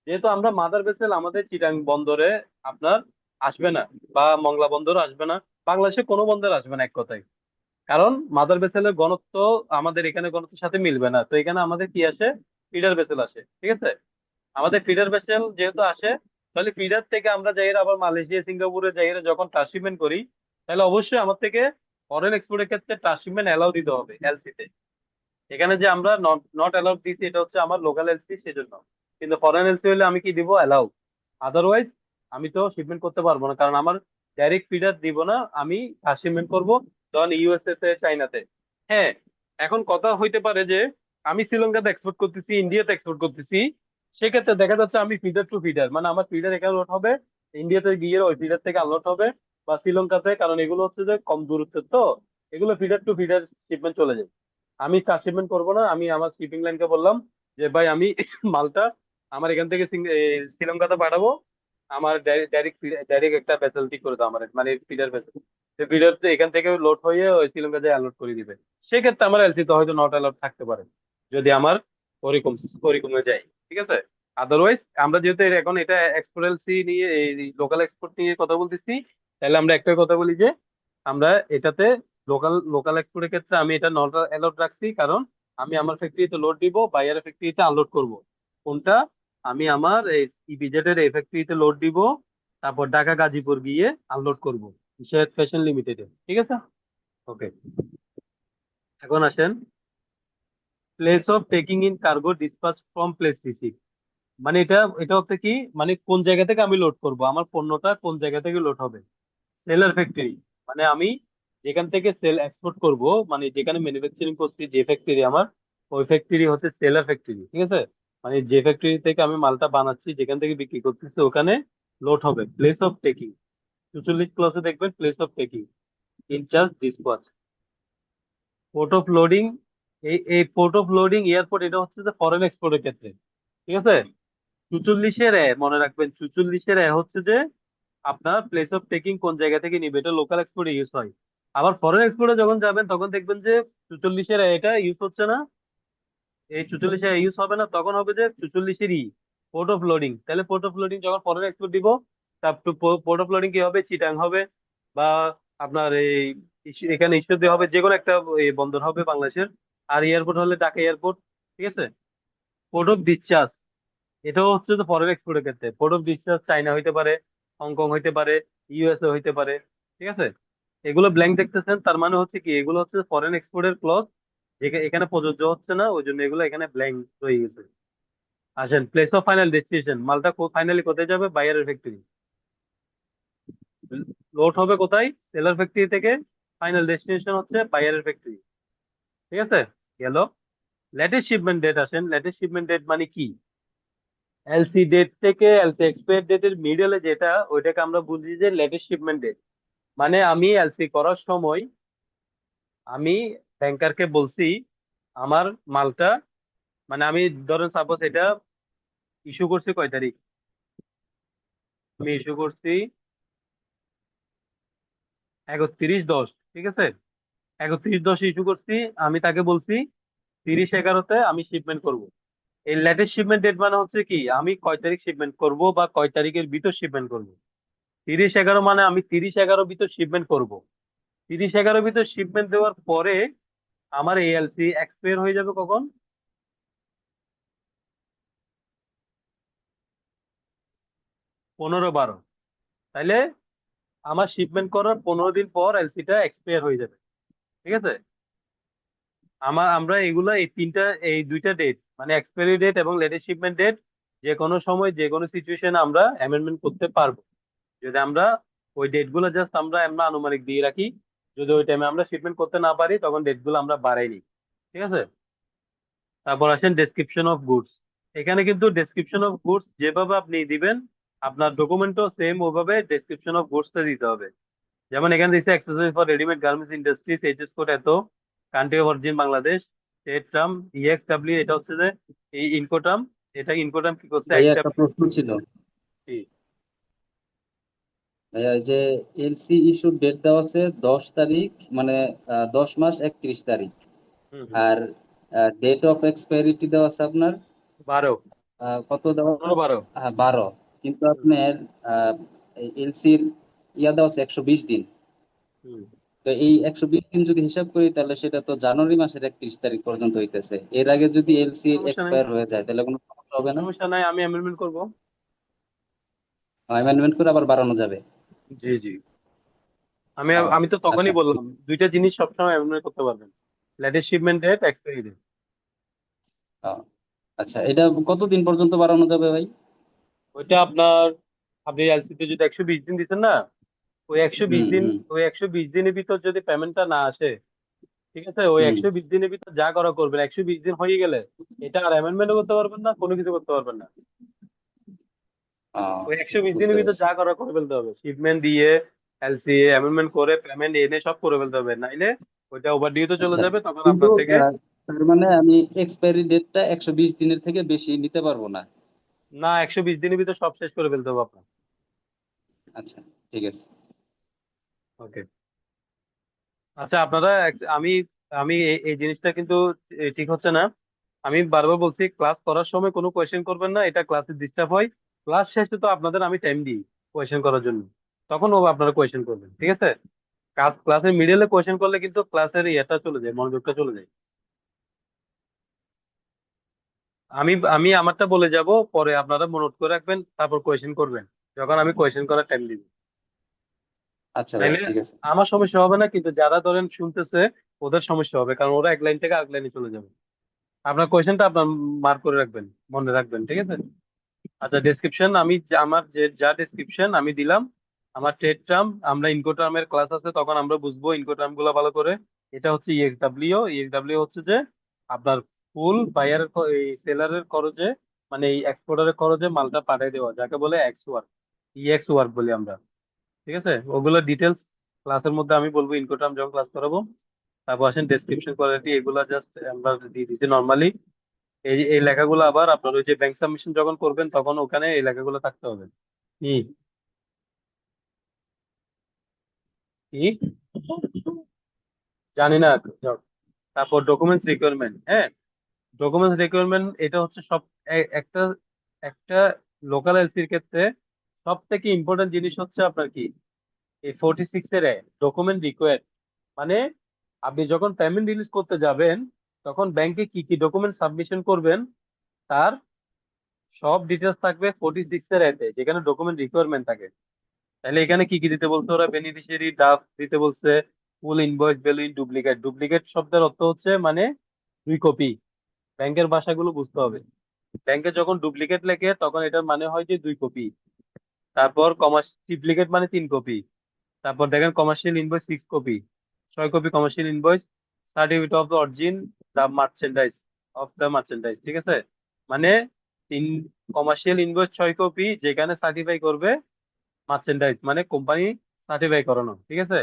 যেহেতু আমরা মাদার ভেসেল আমাদের চিটাং বন্দরে আপনার আসবে না, বা মংলা বন্দর আসবে না, বাংলাদেশে কোনো বন্দর আসবে না এক কথায়। কারণ মাদার ভেসেলের ঘনত্ব আমাদের এখানে ঘনত্বের সাথে মিলবে না। তো এখানে আমাদের কি আসে? ফিডার ভেসেল আসে, ঠিক আছে? আমাদের ফিডার ভেসেল যেহেতু আসে, তাহলে ফিডার থেকে আমরা যাই আবার মালয়েশিয়া সিঙ্গাপুরে যাই যখন ট্রান্সশিপমেন্ট করি, তাহলে অবশ্যই আমার থেকে ফরেন এক্সপোর্টের ক্ষেত্রে ট্রান্সশিপমেন্ট অ্যালাউ দিতে হবে এলসিতে। এখানে যে আমরা নট নট অ্যালাউড দিছি, এটা হচ্ছে আমার লোকাল এলসি সেজন্য। কিন্তু ফরেন এলসি হলে আমি কি দিব? অ্যালাউ। আদারওয়াইজ আমি তো শিপমেন্ট করতে পারবো না, কারণ আমার ডাইরেক্ট ফিডার দিব না, আমি শিপমেন্ট করবো ধরেন ইউএসএ তে, চাইনাতে। হ্যাঁ, এখন কথা হইতে পারে যে আমি শ্রীলঙ্কাতে এক্সপোর্ট করতেছি, ইন্ডিয়াতে এক্সপোর্ট করতেছি, সেক্ষেত্রে দেখা যাচ্ছে আমি ফিডার টু ফিডার, মানে আমার ফিডার এখানে লোড হবে, ইন্ডিয়াতে গিয়ে ওই ফিডার থেকে আনলোড হবে, বা শ্রীলঙ্কাতে, কারণ এগুলো হচ্ছে যে কম দূরত্বের, তো এগুলো ফিডার টু ফিডার শিপমেন্ট চলে যায়। আমি ট্রান্সশিপমেন্ট করবো না, আমি আমার শিপিং লাইনকে বললাম যে ভাই আমি মালটা আমার এখান থেকে শ্রীলঙ্কাতে পাঠাবো, আমার ডাইরেক্ট ডাইরেক্ট একটা ভেসেল ঠিক করে দাও আমার, মানে ফিডার ভেসেল। ফিডার এখান থেকে লোড হয়ে ওই শ্রীলঙ্কা যায় আনলোড করে দিবে। সেক্ষেত্রে আমার এলসি তো হয়তো নট অ্যালাউড থাকতে পারে, যদি আমার ওরকম ওরকমে যায়, ঠিক আছে? আদারওয়াইজ আমরা যেহেতু এখন এটা এক্সপোর্ট এলসি নিয়ে, এই লোকাল এক্সপোর্ট নিয়ে কথা বলতেছি, তাহলে আমরা একটাই কথা বলি যে আমরা এটাতে লোকাল লোকাল এক্সপোর্টের ক্ষেত্রে আমি এটা নট অ্যালাউড রাখছি, কারণ আমি আমার ফ্যাক্টরিতে লোড দিব, বাইরের ফ্যাক্টরিতে আনলোড করব। কোনটা? আমি আমার এই ইপিজেড এর এই ফ্যাক্টরিতে লোড দিব, তারপর ঢাকা গাজীপুর গিয়ে আনলোড করব ইশাদ ফ্যাশন লিমিটেডে, ঠিক আছে? ওকে, এখন আসেন place of taking in cargo ডিসপাস from place receive. মানে এটা এটা হচ্ছে কি, মানে কোন জায়গা থেকে আমি লোড করব, আমার পণ্যটা কোন জায়গা থেকে লোড হবে। সেলার ফ্যাক্টরি, মানে আমি যেখান থেকে সেল এক্সপোর্ট করব, মানে যেখানে ম্যানুফ্যাকচারিং করছি যে ফ্যাক্টরি আমার, ওই ফ্যাক্টরি হচ্ছে সেলার ফ্যাক্টরি, ঠিক আছে? মানে যে ফ্যাক্টরি থেকে আমি মালটা বানাচ্ছি, যেখান থেকে বিক্রি করতেছি, ওখানে লোড হবে। প্লেস অফ টেকিং 44 ক্লাসে দেখবেন place of taking, in-charge dispatch, port of loading. এই পোর্ট অফ লোডিং এয়ারপোর্ট, এটা হচ্ছে যে ফরেন এক্সপোর্টের ক্ষেত্রে, ঠিক আছে? 44-এ মনে রাখবেন, 44-এ হচ্ছে যে আপনার প্লেস অফ টেকিং কোন জায়গা থেকে নিবে, এটা লোকাল এক্সপোর্টে ইউজ হয়। আবার ফরেন এক্সপোর্টে যখন যাবেন তখন দেখবেন যে 44-এর এটা ইউজ হচ্ছে না, এই 44-এ ইউজ হবে না, তখন হবে যে 44-এরই পোর্ট অফ লোডিং। তাহলে পোর্ট অফ লোডিং যখন ফরেন এক্সপোর্ট দিব, তার পোর্ট অফ লোডিং কি হবে? চিটাং হবে, বা আপনার এই এখানে ঈশ্বরদী হবে, যে কোনো একটা এই বন্দর হবে বাংলাদেশের। আর এয়ারপোর্ট হলে ঢাকা এয়ারপোর্ট, ঠিক আছে? পোর্ট অফ ডিসচার্জ, এটাও হচ্ছে তো ফরেন এক্সপোর্টের ক্ষেত্রে। পোর্ট অফ ডিসচার্জ চায়না হইতে পারে, হংকং হইতে পারে, ইউএসএ হইতে পারে, ঠিক আছে? এগুলো ব্ল্যাঙ্ক দেখতেছেন, তার মানে হচ্ছে কি, এগুলো হচ্ছে ফরেন এক্সপোর্টের ক্লজ, এখানে প্রযোজ্য হচ্ছে না, ওই জন্য এগুলো এখানে ব্ল্যাঙ্ক রয়ে গেছে। আসেন প্লেস অফ ফাইনাল ডেস্টিনেশন, মালটা ফাইনালি কোথায় যাবে? বাইরের ফ্যাক্টরি। লোড হবে কোথায়? সেলার ফ্যাক্টরি থেকে, ফাইনাল ডেস্টিনেশন হচ্ছে বাইরের ফ্যাক্টরি, ঠিক আছে? গেল। লেটেস্ট শিপমেন্ট ডেট, আসেন লেটেস্ট শিপমেন্ট ডেট মানে কি? এলসি ডেট থেকে এলসি এক্সপায়ার ডেটের মিডলে যেটা, ওইটাকে আমরা বুঝি যে লেটেস্ট শিপমেন্ট ডেট। মানে আমি এলসি করার সময় আমি ব্যাংকারকে বলছি আমার মালটা, মানে আমি ধরেন সাপোজ এটা ইস্যু করছি কয় তারিখ, আমি ইস্যু করছি 31/10, ঠিক আছে? 31/10 ইস্যু করছি, আমি তাকে বলছি 30/11-তে আমি শিপমেন্ট করব। এই লেটেস্ট শিপমেন্ট ডেট মানে হচ্ছে কি, আমি কয় তারিখ শিপমেন্ট করব বা কয় তারিখের ভিতর শিপমেন্ট করব। 30/11 মানে আমি 30/11 ভিতর শিপমেন্ট করব। 30/11 ভিতর শিপমেন্ট দেওয়ার পরে আমার এএলসি এক্সপায়ার হয়ে যাবে কখন? 15/12। তাইলে আমার শিপমেন্ট করার 15 দিন পর এলসিটা এক্সপায়ার হয়ে যাবে, ঠিক আছে? আমরা এগুলা এই তিনটা, এই দুইটা ডেট, মানে এক্সপায়ারি ডেট এবং লেটেস্ট শিপমেন্ট ডেট, যে কোনো সময় যে কোনো সিচুয়েশনে আমরা অ্যামেন্ডমেন্ট করতে পারবো, যদি আমরা ওই ডেট গুলো জাস্ট আমরা আনুমানিক দিয়ে রাখি। যদি ওই টাইমে আমরা শিপমেন্ট করতে না পারি, তখন ডেট গুলো আমরা বাড়াই নিই, ঠিক আছে? তারপর আসেন ডেসক্রিপশন অফ গুডস। এখানে কিন্তু ডেসক্রিপশন অফ গুডস যেভাবে আপনি দিবেন, আপনার ডকুমেন্টও সেম ওভাবে ডেসক্রিপশন অফ গুডসটা দিতে হবে। যেমন এখানে দিচ্ছে accessory for readymade garments industries, HS code এত, country of origin Bangladesh, state term EXW, এটা হচ্ছে যে এই ইনকোটার্ম। এটা ইনকোটার্ম কি করছে? ভাইয়া একটা একটা প্রশ্ন ছিল। ভাইয়া এই যে এলসি ইস্যুর ডেট দেওয়া আছে 10 তারিখ, মানে 10 মাস 31 তারিখ। হুম হুম। আর ডেট অফ এক্সপায়ারিটি দেওয়া আছে আপনার 12। কত দেওয়া আছে? 15/12। 12। কিন্তু হুম আপনার এলসির ইয়া দেওয়া আছে 120 দিন। হুম। তো এই 120 দিন যদি হিসাব করি তাহলে সেটা তো জানুয়ারি মাসের 31 তারিখ পর্যন্ত হইতেছে। এর আগে যদি এলসি সমস্যা নাই, এক্সপায়ার হয়ে যায় তাহলে কোনো সমস্যা হবে না? সমস্যা নাই, আমি অ্যামেন্ডমেন্ট করব। অ্যামেন্ডমেন্ট করে আবার বাড়ানো যাবে? জি জি। আমি ও, আমি তো আচ্ছা। তখনই বললাম দুইটা জিনিস সবসময় অ্যামেন্ডমেন্ট করতে পারবেন, latest shipment date, expiry date. ও, আচ্ছা, এটা কতদিন পর্যন্ত বাড়ানো যাবে ভাই? ওইটা আপনার, আপনি এলসি তে যদি 120 দিন দিচ্ছেন না, ওই একশো বিশ হুম দিন হুম ওই 120 দিনের ভিতর যদি পেমেন্টটা না আসে, ঠিক আছে, ওই হুম। 120 দিনের ভিতর যা করা করবেন, 120 দিন হয়ে গেলে এটা আর অ্যামেন্ডমেন্টও করতে পারবেন না, কোনো কিছু করতে পারবেন না। ও, ওই 120 দিনের বুঝতে ভিতর পারছি। যা করা করে ফেলতে হবে, শিপমেন্ট দিয়ে এলসি অ্যামেন্ডমেন্ট করে পেমেন্ট এনে সব করে ফেলতে হবে, নাইলে ওইটা ওভার ডিউতে চলে আচ্ছা, যাবে, তখন কিন্তু আপনার থেকে। তার মানে আমি এক্সপায়ারি ডেটটা 120 দিনের থেকে বেশি নিতে পারবো না? না, 120 দিনের ভিতর সব শেষ করে ফেলতে হবে আপনার। আচ্ছা, ঠিক আছে। ওকে। আচ্ছা আপনারা আমি আমি এই জিনিসটা কিন্তু ঠিক হচ্ছে না। আমি বারবার বলছি ক্লাস করার সময় কোনো কোয়েশ্চেন করবেন না, এটা ক্লাসে ডিস্টার্ব হয়। ক্লাস শেষে তো আপনাদের আমি টাইম দিই কোয়েশ্চেন করার জন্য, তখন ও আপনারা কোয়েশ্চেন করবেন, ঠিক আছে। ক্লাসের মিডিলে কোয়েশ্চেন করলে কিন্তু ক্লাসের ইয়েটা চলে যায়, মনোযোগটা চলে যায়। আমি আমি আমারটা বলে যাব, পরে আপনারা নোট করে রাখবেন, তারপর কোয়েশ্চেন করবেন যখন আমি কোয়েশ্চেন করার টাইম দিব। আচ্ছা ভাই, নাইলে ঠিক আছে। আমার সমস্যা হবে না, কিন্তু যারা ধরেন শুনতেছে ওদের সমস্যা হবে, কারণ ওরা এক লাইন থেকে আরেক লাইনে চলে যাবে। আপনার কোয়েশ্চেনটা আপনার মার্ক করে রাখবেন, মনে রাখবেন, ঠিক আছে। আচ্ছা, ডেসক্রিপশন আমি আমার যে যা ডেসক্রিপশন আমি দিলাম, আমার ট্রেড টার্ম, আমরা ইনকোটার্মের ক্লাস আছে তখন আমরা বুঝবো ইনকোটার্ম গুলো ভালো করে। এটা হচ্ছে ইএক্সডব্লিউ। ইএক্সডব্লিউ হচ্ছে যে আপনার ফুল বায়ারের এই সেলারের খরচে, মানে এই এক্সপোর্টারের খরচে মালটা পাঠিয়ে দেওয়া, যাকে বলে এক্স ওয়ার্ক, ইএক্স ওয়ার্ক বলি আমরা, ঠিক আছে। ওগুলো ডিটেলস ক্লাসের মধ্যে আমি বলবো, ইনকোটার্ম যখন ক্লাস করাবো। তারপর আসেন ডেসক্রিপশন কোয়ালিটি, এগুলা জাস্ট আমরা দিয়ে দিচ্ছি নর্মালি। এই লেখাগুলো আবার আপনার ওই যে ব্যাংক সাবমিশন যখন করবেন তখন ওখানে এই লেখাগুলো থাকতে হবে। কি কি জানি না। যাও। তারপর ডকুমেন্টস রিকোয়ারমেন্ট, হ্যাঁ, ডকুমেন্টস রিকোয়ারমেন্ট এটা হচ্ছে সব একটা একটা লোকাল এলসির ক্ষেত্রে সব থেকে ইম্পর্টেন্ট জিনিস হচ্ছে আপনার কি, এই 46 এর ডকুমেন্ট রিকোয়ার। মানে আপনি যখন পেমেন্ট রিলিজ করতে যাবেন তখন ব্যাংকে কি কি ডকুমেন্ট সাবমিশন করবেন, তার সব ডিটেলস থাকবে 46 এর যেখানে ডকুমেন্ট রিকোয়ারমেন্ট থাকে। তাহলে এখানে কি কি দিতে বলছে ওরা, বেনিফিশিয়ারি ডাফ দিতে বলছে, full invoice value in duplicate. Duplicate শব্দের অর্থ হচ্ছে মানে 2 কপি। ব্যাংকের ভাষাগুলো বুঝতে হবে, ব্যাংকে যখন ডুপ্লিকেট লেখে তখন এটার মানে হয় যে 2 কপি। তারপর ডুপ্লিকেট মানে 3 কপি। তারপর দেখেন commercial invoice 6 copy, 6 copy commercial invoice, certificate of the origin the merchandise of the merchandise, ঠিক আছে। মানে তিন কমার্শিয়াল ইনভয়েস 6 কপি, যেখানে সার্টিফাই করবে মার্চেন্ডাইজ মানে কোম্পানি সার্টিফাই করানো, ঠিক আছে।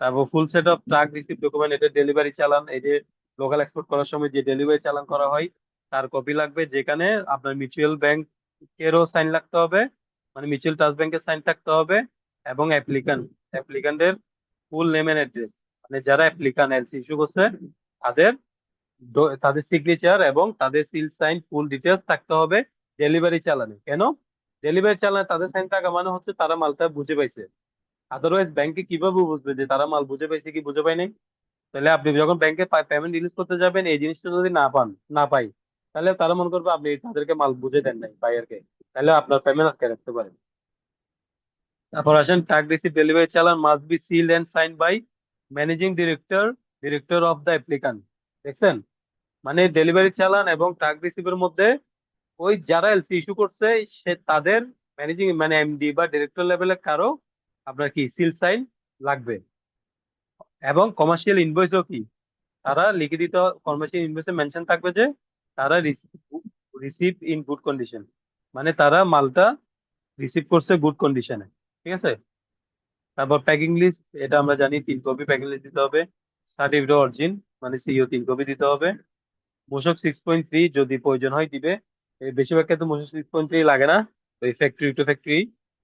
তারপর full set of truck receipt document, এটা ডেলিভারি চালান, এই যে লোকাল এক্সপোর্ট করার সময় যে ডেলিভারি চালান করা হয় তার কপি লাগবে, যেখানে আপনার মিউচুয়াল ব্যাংক এরও সাইন লাগতে হবে, মানে মিউচুয়াল ট্রাস্ট ব্যাংকের সাইন থাকতে হবে। এবং অ্যাপ্লিকান্টের ফুল নেম এন্ড অ্যাড্রেস, মানে যারা অ্যাপ্লিকান্ট এলসি ইস্যু করছে তাদের তাদের সিগনেচার এবং তাদের সিল সাইন ফুল ডিটেলস থাকতে হবে ডেলিভারি চালানে। কেন? ডেলিভারি চালানে তাদের সাইন থাকা মানে হচ্ছে তারা মালটা বুঝে পাইছে। আদারওয়াইজ ব্যাংকে কিভাবে বুঝবে যে তারা মাল বুঝে পাইছে কি বুঝে পায় নাই? তাহলে আপনি যখন ব্যাংকে পেমেন্ট রিলিজ করতে যাবেন এই জিনিসটা যদি না পাই, তাহলে তারা মনে করবে আপনি তাদেরকে মাল বুঝে দেন নাই বায়ারকে, তাহলে আপনার পেমেন্ট আটকে রাখতে পারে। তারপর আসেন tag receipt delivery challan must be sealed and sign by managing director of the applicant. দেখছেন? মানে ডেলিভারি চালান এবং ট্যাগ রিসিপ্টের মধ্যে ওই যারা এলসি ইস্যু করছে সে তাদের ম্যানেজিং মানে এমডি বা ডিরেক্টর লেভেলের কারো আপনার কি সিল সাইন লাগবে। এবং কমার্শিয়াল ইনভয়েসও কি, তারা লিখে দিতে, কমার্শিয়াল ইনভয়েসে মেনশন থাকবে যে তারা রিসিভ ইন গুড কন্ডিশন, মানে তারা মালটা রিসিভ করছে গুড কন্ডিশনে, ঠিক আছে। তারপর প্যাকিং লিস্ট, এটা আমরা জানি 3 কপি প্যাকিং লিস্ট দিতে হবে। সার্টিফিকেট অরিজিন মানে সিও 3 কপি দিতে হবে। মূসক 6.3 যদি প্রয়োজন হয় দিবে, এই বেশিরভাগ ক্ষেত্রে মূসক 6.3 লাগে না, ওই ফ্যাক্টরি টু ফ্যাক্টরি,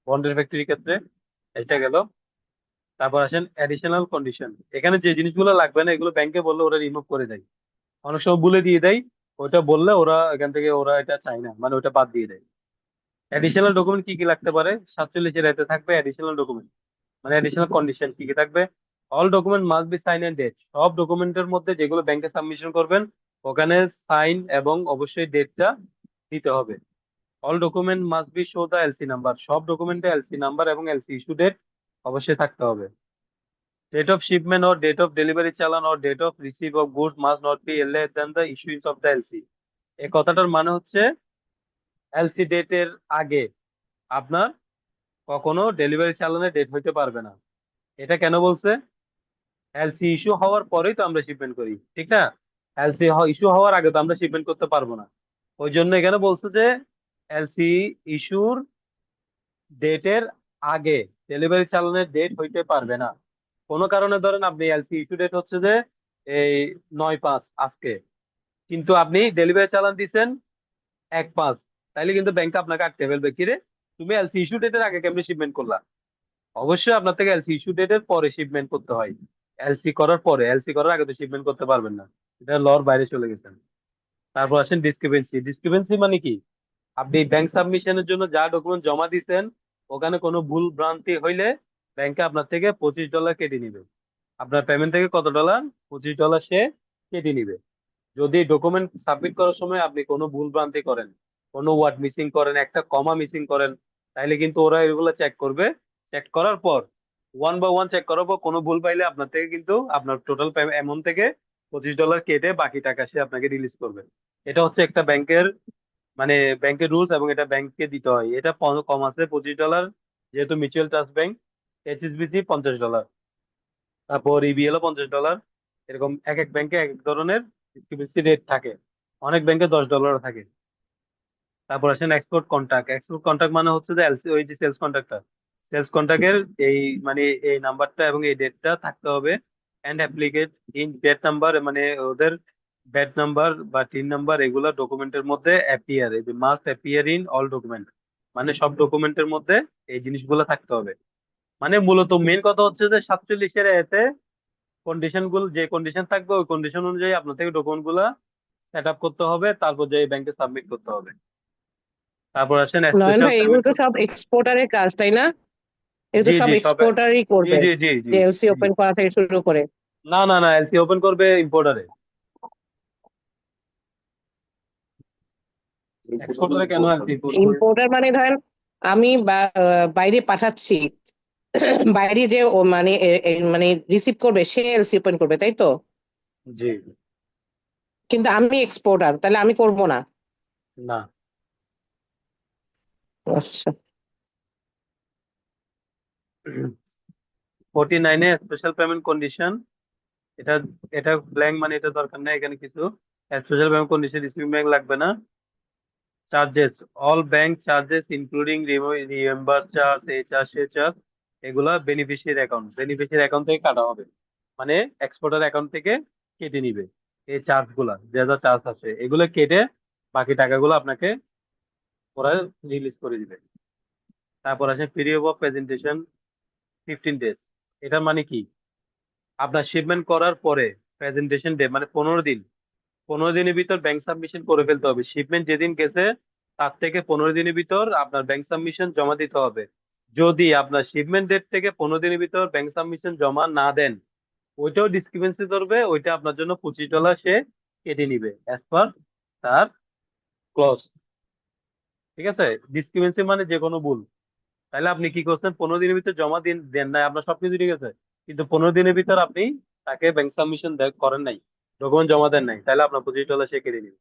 বন্ডের ফ্যাক্টরির ক্ষেত্রে। এটা গেল। তারপর আসেন অ্যাডিশনাল কন্ডিশন, এখানে যে জিনিসগুলো লাগবে না এগুলো ব্যাংকে বললে ওরা রিমুভ করে দেয়। অনেক সময় বলে দিয়ে দেয়, ওটা বললে ওরা এখান থেকে ওরা এটা চায় না, মানে ওটা বাদ দিয়ে দেয়। অ্যাডিশনাল ডকুমেন্ট কি কি লাগতে পারে? 47 এতে থাকবে অ্যাডিশনাল ডকুমেন্ট, মানে অ্যাডিশনাল কন্ডিশন কি কি থাকবে? All document must be sign and date. সব ডকুমেন্টের মধ্যে যেগুলো ব্যাংকে সাবমিশন করবেন ওখানে সাইন এবং অবশ্যই ডেটটা দিতে হবে। All document must be show the LC number. সব ডকুমেন্টে এলসি নাম্বার এবং এলসি ইস্যু ডেট অবশ্যই থাকতে হবে। Date of shipment or date of delivery challan or date of receive of good must not be earlier than the issuance of the LC. এই কথাটার মানে হচ্ছে এলসি ডেটের আগে আপনার কখনো ডেলিভারি চালানের ডেট হইতে পারবে না। এটা কেন বলছে? এলসি ইস্যু হওয়ার পরেই তো আমরা শিপমেন্ট করি, ঠিক না? এলসি ইস্যু হওয়ার আগে তো আমরা শিপমেন্ট করতে পারবো না। ওই জন্য এখানে বলছে যে এলসি ইস্যুর ডেটের আগে ডেলিভারি চালানের ডেট হইতে পারবে না। কোনো কারণে ধরেন আপনি এলসি ইস্যু ডেট হচ্ছে যে এই 9/5 আজকে, কিন্তু আপনি ডেলিভারি চালান দিচ্ছেন 1/5, তাইলে কিন্তু ব্যাংক আপনাকে আটকে ফেলবে, কিরে তুমি এলসি ইস্যু ডেটের আগে কেমনে শিপমেন্ট করলা? অবশ্যই আপনার থেকে এলসি ইস্যু ডেটের পরে শিপমেন্ট করতে হয়। এলসি করার পরে, এলসি করার আগে তো শিপমেন্ট করতে পারবেন না, এটা লর বাইরে চলে গেছেন। তারপর আসেন ডিসক্রিপেন্সি। ডিসক্রিপেন্সি মানে কি? আপনি ব্যাংক সাবমিশনের জন্য যা ডকুমেন্ট জমা দিচ্ছেন ওখানে কোনো ভুল ভ্রান্তি হইলে ব্যাংকে আপনার থেকে $25 কেটে নিবে। আপনার পেমেন্ট থেকে কত ডলার? $25 সে কেটে নিবে। যদি ডকুমেন্ট সাবমিট করার সময় আপনি কোনো ভুল ভ্রান্তি করেন, কোনো ওয়ার্ড মিসিং করেন, একটা কমা মিসিং করেন, তাইলে কিন্তু ওরা এগুলো চেক করবে। চেক করার পর ওয়ান বাই ওয়ান চেক করার পর কোনো ভুল পাইলে আপনার থেকে কিন্তু আপনার টোটাল অ্যামাউন্ট থেকে $25 কেটে বাকি টাকা সে আপনাকে রিলিজ করবে। এটা হচ্ছে একটা ব্যাংকের, মানে ব্যাংকের রুলস, এবং এটা ব্যাংককে দিতে হয়। এটা কম আছে $25, যেহেতু মিউচুয়াল ট্রাস্ট ব্যাংক। এইচএসবিসি $50, তারপর ইবিএল ও $50। এরকম এক এক ব্যাংকে এক এক ধরনের ডিসক্রিপেন্সি রেট থাকে। অনেক ব্যাংকে $10 থাকে। তারপর আসেন এক্সপোর্ট কন্ট্যাক্ট। এক্সপোর্ট কন্ট্যাক্ট মানে হচ্ছে যে এলসি, ওই যে সেলস কন্ট্রাক্টর, সেলস কন্ট্রাক্টের এই মানে এই নাম্বারটা এবং এই ডেটটা থাকতে হবে। And applicant in date number, মানে ওদের ব্যাট নাম্বার বা টিন নাম্বার এগুলা ডকুমেন্টের মধ্যে অ্যাপিয়ার, এই must appear in all document, মানে সব ডকুমেন্টের মধ্যে এই জিনিসগুলো থাকতে হবে। মানে মূলত মেন কথা হচ্ছে যে 47 এতে কন্ডিশন গুলো, যে কন্ডিশন থাকবে ওই কন্ডিশন অনুযায়ী আপনার থেকে ডকুমেন্ট গুলা সেট আপ করতে হবে, তারপর যে ব্যাংকে সাবমিট করতে হবে। তারপর আসেন নয়ন স্পেশাল ভাই, এগুলো পেমেন্ট। তো সব এক্সপোর্টারের কাজ, তাই না? এগুলো জি তো সব জি সব। এক্সপোর্টারই জি করবে, জি জি জি যে এলসি জি। ওপেন করা থেকে শুরু করে। না না না, এলসি ওপেন করবে ইম্পোর্টারে। এক্সপোর্টারে কেন এলসি করবে? ইম্পোর্টার মানে ধরেন আমি বাইরে পাঠাচ্ছি, বাইরে যে মানে মানে রিসিভ করবে সে এলসি ওপেন করবে, তাই তো? জি। কিন্তু আমি এক্সপোর্টার, তাহলে আমি করব না? না। আচ্ছা। 49-এ স্পেশাল পেমেন্ট কন্ডিশন। এটা এটা ব্ল্যাঙ্ক, মানে এটা দরকার নেই এখানে কিছু। Special payment condition receiving bank লাগবে না। Charges, all bank charges including reimburse charge, এই চার্জ সে চার্জ, এগুলা বেনিফিশিয়ারি অ্যাকাউন্ট থেকে কাটা হবে। মানে এক্সপোর্টার অ্যাকাউন্ট থেকে কেটে নিবে এই চার্জ গুলা, যা যা চার্জ আছে এগুলো কেটে বাকি টাকাগুলো আপনাকে ওরা রিলিজ করে দিবে। তারপর আছে পিরিয়ড অফ প্রেজেন্টেশন 15 days। এটা মানে কি? আপনার শিপমেন্ট করার পরে প্রেজেন্টেশন ডে মানে 15 দিন, 15 দিনের ভিতর ব্যাংক সাবমিশন করে ফেলতে হবে। শিপমেন্ট যেদিন গেছে তার থেকে 15 দিনের ভিতর আপনার ব্যাংক সাবমিশন জমা দিতে হবে। যদি আপনার শিপমেন্ট ডেট থেকে 15 দিনের ভিতর ব্যাংক সাবমিশন জমা না দেন, ওইটাও ডিসক্রিপেন্সি ধরবে, ওইটা আপনার জন্য $25 সে কেটে নিবে অ্যাজ পার তার ক্লজ। ঠিক আছে? ডিসক্রিপেন্সি মানে যে কোনো ভুল। তাহলে আপনি কি করছেন, 15 দিনের ভিতর জমা দিন দেন নাই, আপনার সবকিছু ঠিক আছে, কিন্তু 15 দিনের ভিতর আপনি তাকে ব্যাংক সাবমিশন করেন নাই, ডকুমেন্ট জমা দেন নাই, তাহলে আপনার $25 সে কেটে নিবে।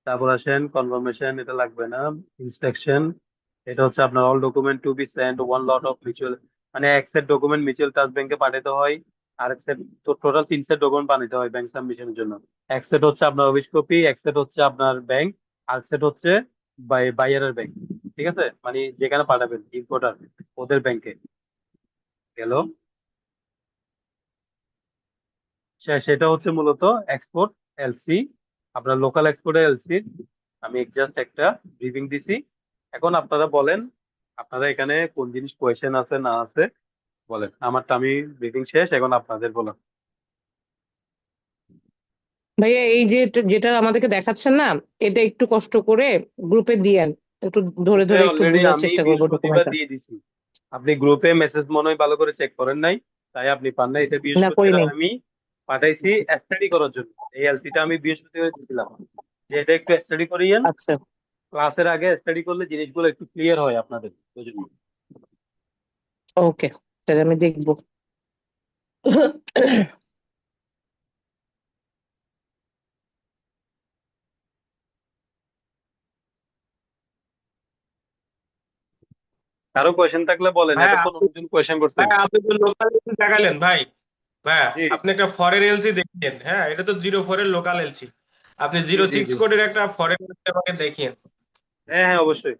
তারপর আসেন কনফার্মেশন, এটা লাগবে না। ইনস্ট্রাকশন, এটা হচ্ছে আপনার all document to be send one lot of mutual, মানে এক সেট ডকুমেন্ট মিউচুয়াল ট্রাস্ট ব্যাংকে পাঠাতে হয়। আর এক সেট, তো টোটাল 3 সেট ডকুমেন্ট পাঠাতে হয় ব্যাংক সাবমিশনের জন্য। এক সেট হচ্ছে আপনার অফিস কপি, এক সেট হচ্ছে আপনার ব্যাংক, আর সেট হচ্ছে বাইয়ারের ব্যাংক। ঠিক আছে, মানে যেখানে পাঠাবেন ইম্পোর্টার ওদের ব্যাংকে গেল। সেটা হচ্ছে মূলত এক্সপোর্ট এলসি, আপনার লোকাল এক্সপোর্ট এলসি। আমি জাস্ট একটা ব্রিফিং দিছি। এখন আপনারা বলেন, আপনারা এখানে কোন জিনিস কোয়েশ্চেন আছে না আছে বলেন। আমারটা আমি ব্রিফিং শেষ, এখন আপনাদের বলেন। ভাইয়া এই যে যেটা আমাদেরকে দেখাচ্ছেন না, এটা একটু কষ্ট করে গ্রুপে দিয়েন, একটু ধরে ধরে একটু অলরেডি বোঝার আমি চেষ্টা করবো বৃহস্পতিবার ডকুমেন্টটা। দিয়ে দিছি। আপনি গ্রুপে মেসেজ মনে হয় ভালো করে চেক করেন নাই, তাই আপনি পান নাই। এটা না, করি বৃহস্পতিবার নাই। আমি পাঠাইছি স্টাডি করার জন্য। এই এলসিটা আমি বৃহস্পতিবার দিয়েছিলাম, যে এটা একটু স্টাডি করিয়েন। আচ্ছা, ক্লাসের আগে স্টাডি করলে জিনিসগুলো একটু ক্লিয়ার হয় আপনাদের, বুঝুন। ওকে, তাহলে আমি দেখবো। কারো কোয়েশ্চেন থাকলে বলেন, ভাই এতক্ষণ আপনি অনেকজন কোয়েশ্চেন করছেন। ভাই আপনি তো লোকাল এলসি দেখালেন ভাই। ভাইয়া জি আপনি একটা ফরেন এলসি দেখিয়েন। হ্যাঁ, এটা তো 04 এর লোকাল এলসি। আপনি জি জিরো জি সিক্স জি কোডের একটা ফরেন এলসি আমাকে দেখিয়েন, হ্যাঁ হ্যাঁ অবশ্যই।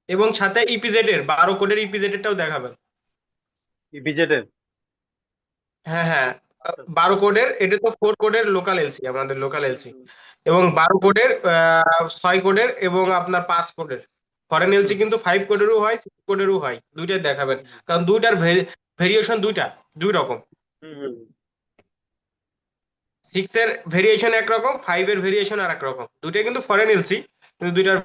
এবং সাথে ইপিজেড এর 12 কোডের ইপিজেড এরটাও দেখাবেন। ইপিজেড এর হ্যাঁ হ্যাঁ, 12 কোডের, এটা তো 4 কোডের লোকাল এলসি, আমাদের লোকাল এলসি, এবং 12 কোডের, 6 কোডের এবং আপনার 5 কোডের। ফরেন এলসি কিন্তু 5 কোডেরও হয়, 6 কোডেরও হয়, দুইটাই দেখাবেন। কারণ দুইটার ভেরিয়েশন দুই রকম। 6 এর ভেরিয়েশন একরকম, 5 এর ভেরিয়েশন আর এক রকম। দুইটাই কিন্তু ফরেন এলসি, কিন্তু দুইটার